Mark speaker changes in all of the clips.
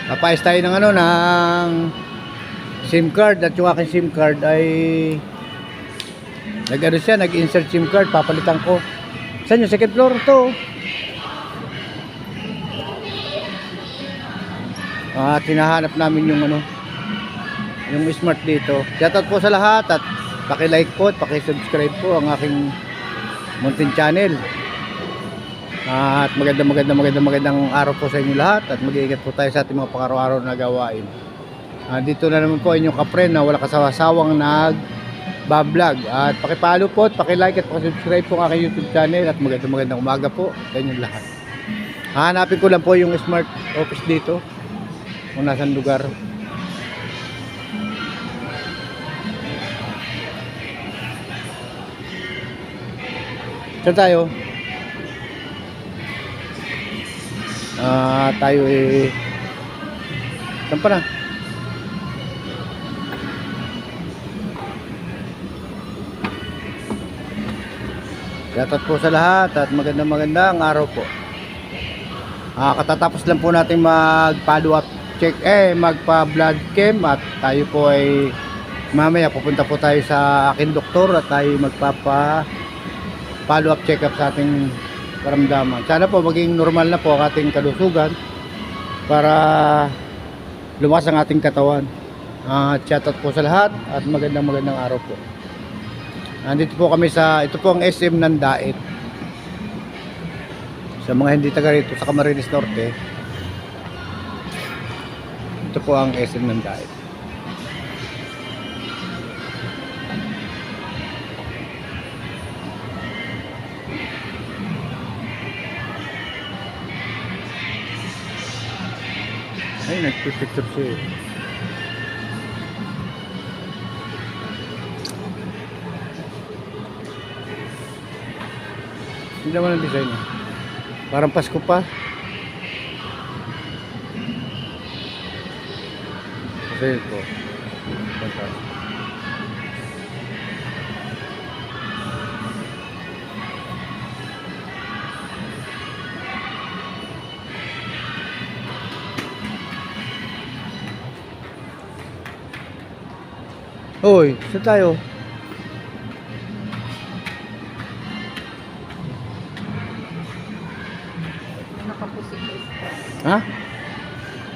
Speaker 1: Papayos tayo ng ano, ng SIM card. At yung aking SIM card ay nag-ano siya, nag-insert SIM card. Papalitan ko. Saan yung second floor to? At hinahanap namin yung ano, yung smart dito. Shoutout po sa lahat at paki-like po at paki-subscribe po ang aking Mountain Channel. At magandang araw po sa inyo lahat at mag-iingat po tayo sa ating mga pang-araw-araw na gawain. Dito na naman po inyong kapren na wala kasawasawang nag-vlog. At paki-follow po at paki-like at paki-subscribe po ang aking YouTube channel at magandang umaga po sa inyong lahat. Hanapin ko lang po yung smart office dito kung nasaan lugar. Saan tayo? Tayo saan pa na? Shoutout po sa lahat at magandang araw po. Katatapos lang po natin mag-follow up check magpa-blood chem at tayo po ay mamaya pupunta po tayo sa aking doktor at tayo magpapa-follow up check up sa ating karamdaman. Sana po maging normal na po ang ating kalusugan para lumakas ang ating katawan. Shoutout po sa lahat at magandang araw po. Nandito po kami ito po ang SM ng Daet. Sa mga hindi taga rito sa Camarines Norte, ito po ang SM ng Daet. Ay, nagpipicture siya eh. Hindi naman ang design eh. Parang Pasko pa. Kasi ito. Fantastic. Hoy, saan tayo?
Speaker 2: Nakapusik is.
Speaker 1: Ha?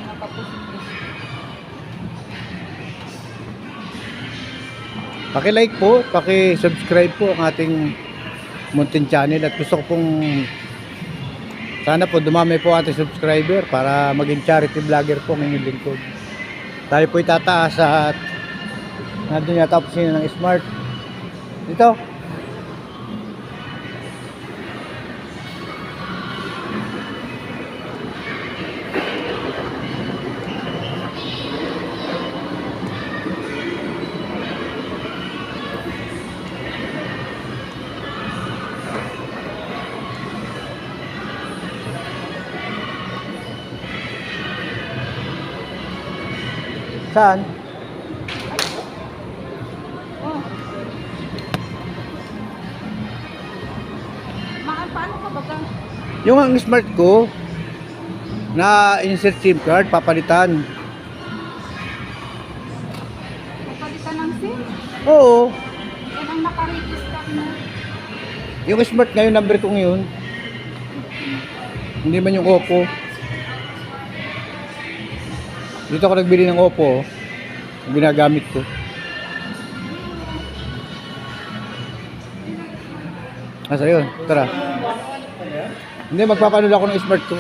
Speaker 2: Nakapusik is.
Speaker 1: Paki-like po, paki-subscribe po ang ating Mountain Channel at gusto ko pong sana po dumami po ating subscriber para maging charity vlogger po ng inyong lingkod. Tayo po itataas at nandun yata po sino ng smart. Dito. Saan?
Speaker 2: Oh. Paano ka baga?
Speaker 1: Yung ang smart ko na insert SIM card papalitan.
Speaker 2: Papalitan ng SIM?
Speaker 1: Oo.
Speaker 2: Yan ang nakaregister mo.
Speaker 1: Yung smart ngayon number ko ngayon. Hindi man yung Oppo. Dito ako nagbili ng Oppo. Yung ginagamit ko. Asa yun? Tara. Hindi, magpapanod ako ng smart ko.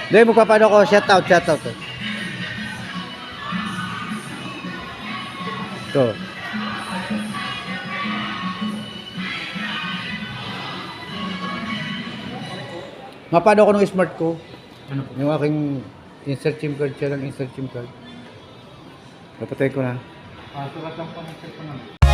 Speaker 1: Hindi, magpapanod ako. Shoutout. Ito. Mapano ako ng smart ko.
Speaker 3: Ano po?
Speaker 1: Yung aking insert SIM card siya ng insert SIM card. Napatay ko na.
Speaker 3: Sulat lang po ng cellphone namin.